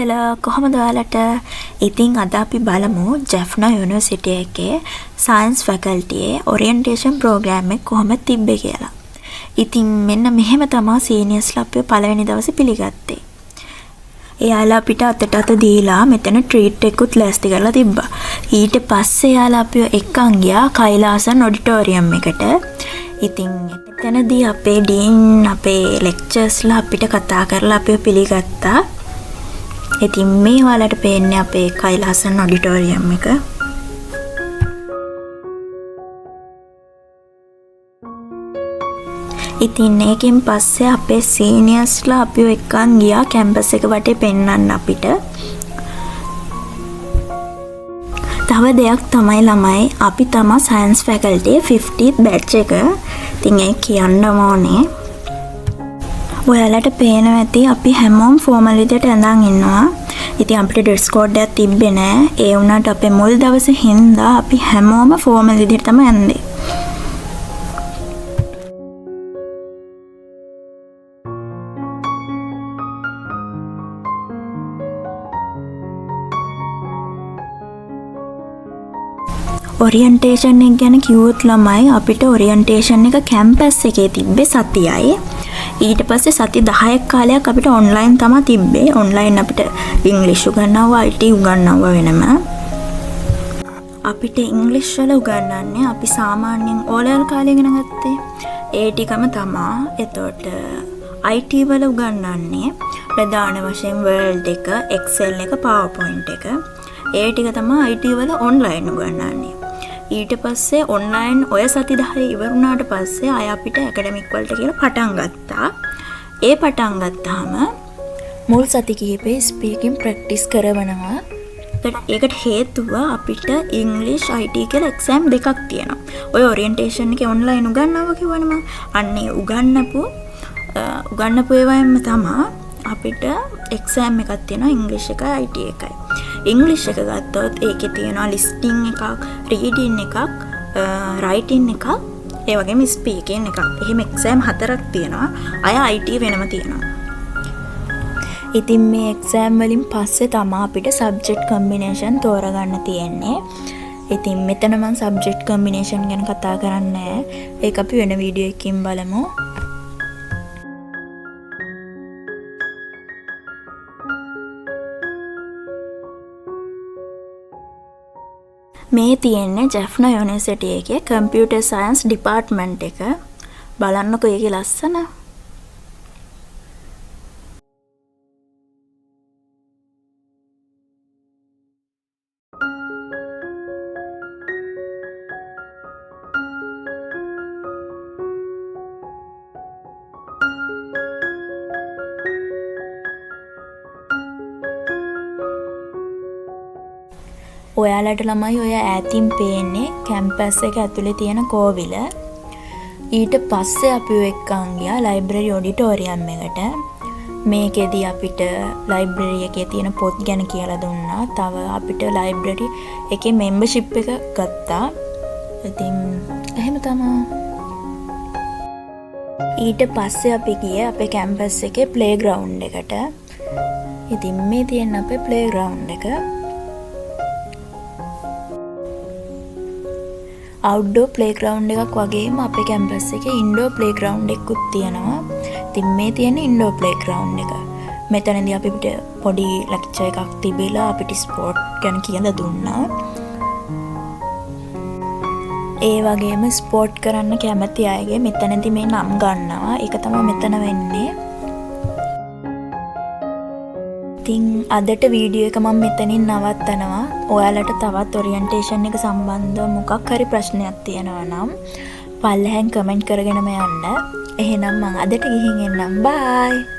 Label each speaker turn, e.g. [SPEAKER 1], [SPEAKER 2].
[SPEAKER 1] කියලා කොහොමද ඔයාලට? ඉතින් අද අපි බලමු ජෙෆ්නා යුනිවර්සිටි එකේ සයන්ස් ෆැකල්ටියේ ඔරියන්ටේෂන් ප්‍රෝග්‍රෑම් එක කොහොමද තිබ්බේ කියලා. ඉතින් මෙන්න මෙහෙම තමයි සීනියර්ස්ලා අපිව පළවෙනි දවසේ පිළිගත්තේ. එයාලා අපිට අතට දීලා මෙතන ට්‍රීට් එකකුත් ලෑස්ති කරලා තිබ්බා. ඊට පස්සේ එයාලා අපිව එක්කන් ගියා කෛලාසන් ඔඩිටෝරියම් එකට. ඉතින් එතනදී අපේ ඩීන් අපේ ලෙක්චර්ස්ලා අපිට කතා කරලා අපිව පිළිගත්තා. ඉතින් මේ ඔයාලට පේන්නේ අපේ කෛලාසන් ඔඩිටෝරියම් එක. ඉතින් ඒකෙන් පස්සේ අපේ සීනියර්ස්ලා අපිව එක්කන් ගියා කැම්පස් එක වටේ පෙන්වන්න අපිට. තව දෙයක් තමයි ළමයි අපි තමයි සයන්ස් ෆැකල්ටියේ 50th බැච් එක. ඉතින් ඒ කියන්න ඕනේ. ඔයාලට පේනවා ඇති අපි හැමෝම ෆෝමල් විදියට ඇඳන් ඉන්නවා. ඉතින් අපිට ඩ්‍රෙස් කෝඩ් එකක් තිබ්බේ නෑ. ඒ වුණාට අපේ මුල් දවසේ හින්දා අපි හැමෝම ෆෝමල් විදියට තමයි ඇඳේ. ඔරියන්ටේෂන් එක ගැන කිව්වොත් ළමයි අපිට ඔරියන්ටේෂන් එක කැම්පස් එකේ තිබ්බේ සතියයි. ඊට පස්සේ සති 10ක් කාලයක් අපිට ඔන්ලයින් තමයි තිබ්බේ. ඔන්ලයින් අපිට ඉංග්‍රීසි උගන්වනවා, IT උගන්වනවා වෙනම. අපිට ඉංග්‍රීසි වල උගන්වන්නේ අපි සාමාන්‍යයෙන් O level කාලේ ඉගෙන ගත්තේ. ඒ ටිකම තමයි. එතකොට IT වල උගන්වන්නේ ප්‍රධාන වශයෙන් Word එක, Excel එක, PowerPoint එක. ඒ ටික තමයි IT වල ඔන්ලයින් උගන්වන්නේ. ඊට පස්සේ ඔන්ලයින් ඔය සති 10 ඉවර වුණාට පස්සේ අය අපිට ඇකඩමික් වලට කියලා පටන් ගත්තා. ඒ පටන් ගත්තාම මුල් සති කිහිපේ ස්පීකින් ප්‍රැක්ටිස් කරවනවා. ඒකට හේතුව අපිට ඉංග්‍රීසි IT කියලා එක්සෑම් දෙකක් තියෙනවා. ඔය ඔරියන්ටේෂන් එකේ ඔන්ලයින් උගන්වනවා කිව්වනේ මම. අන්නේ උගන්වපු ඒවායින්ම තමයි අපිට එක්සෑම් එකක් තියෙනවා ඉංග්‍රීසි එකයි IT එකයි. ඉංග්‍රීසි එක ගත්තොත් ඒකේ තියෙනවා ලිස්නින් එකක්, රීඩින් එකක්, රයිටින් එකක්, ඒ වගේම ස්පීකින් එකක්. එහෙම එක්සෑම් 4ක් තියෙනවා. අය IT වෙනම තියෙනවා. ඉතින් මේ එක්සෑම් වලින් පස්සේ තමයි අපිට සබ්ජෙක්ට් කම්බිනේෂන් තෝරගන්න තියෙන්නේ. ඉතින් මෙතන මම සබ්ජෙක්ට් කම්බිනේෂන් ගැන කතා කරන්නේ නැහැ. ඒක අපි වෙන වීඩියෝ එකකින් බලමු. මේ තියෙන්නේ ජෙෆ්නා යුනිවර්සිටි එකේ කම්පියුටර් සයන්ස් ඩිපාර්ට්මන්ට් එක. බලන්නකෝ ඒකේ ලස්සන. ඔයාලට ළමයි ඔය ඈතින් පේන්නේ කැම්පස් එක ඇතුලේ තියෙන කෝවිල. ඊට පස්සේ අපි එක්කන් ගියා ලයිබ්‍රරි ඔඩිටෝරියම් එකට. මේකෙදී අපිට ලයිබ්‍රරි එකේ තියෙන පොත් ගැන කියලා දුන්නා. තව අපිට ලයිබ්‍රරි එකේ මෙම්බර්ෂිප් එක ගත්තා. ඉතින් එහෙම තමයි. ඊට පස්සේ අපි ගියේ අපේ කැම්පස් එකේ ප්ලේග්‍රවුන්ඩ් එකට. ඉතින් මේ තියෙන අපේ ප්ලේග්‍රවුන්ඩ් එක. අවුට්ඩෝර් ප්ලේග්‍රවුන්ඩ් එකක් වගේම අපේ කැම්පස් එකේ ඉන්ඩෝර් ප්ලේග්‍රවුන්ඩ් එකකුත් තියෙනවා. ඉතින් මේ තියෙන ඉන්ඩෝර් ප්ලේග්‍රවුන්ඩ් එක. මෙතනදී අපිට පොඩි ලෙක්චර් එකක් තිබිලා අපිට ස්පෝර්ට් ගැන කියලා දුන්නා. ඒ වගේම ස්පෝර්ට් කරන්න කැමති අයගේ මෙතනදී මේ නම් ගන්නවා. ඒක තමයි මෙතන වෙන්නේ. ඉතින් අදට වීඩියෝ එක මම මෙතනින් නවත්තනවා. ඔයාලට තවත් ඔරියන්ටේෂන් එක සම්බන්ධව මොකක් හරි ප්‍රශ්නයක් තියෙනවා නම් පල්ලෙහෙන් කමෙන්ට් කරගෙනම යන්න. එහෙනම් මම අදට ගිහින් එන්නම්. බයි.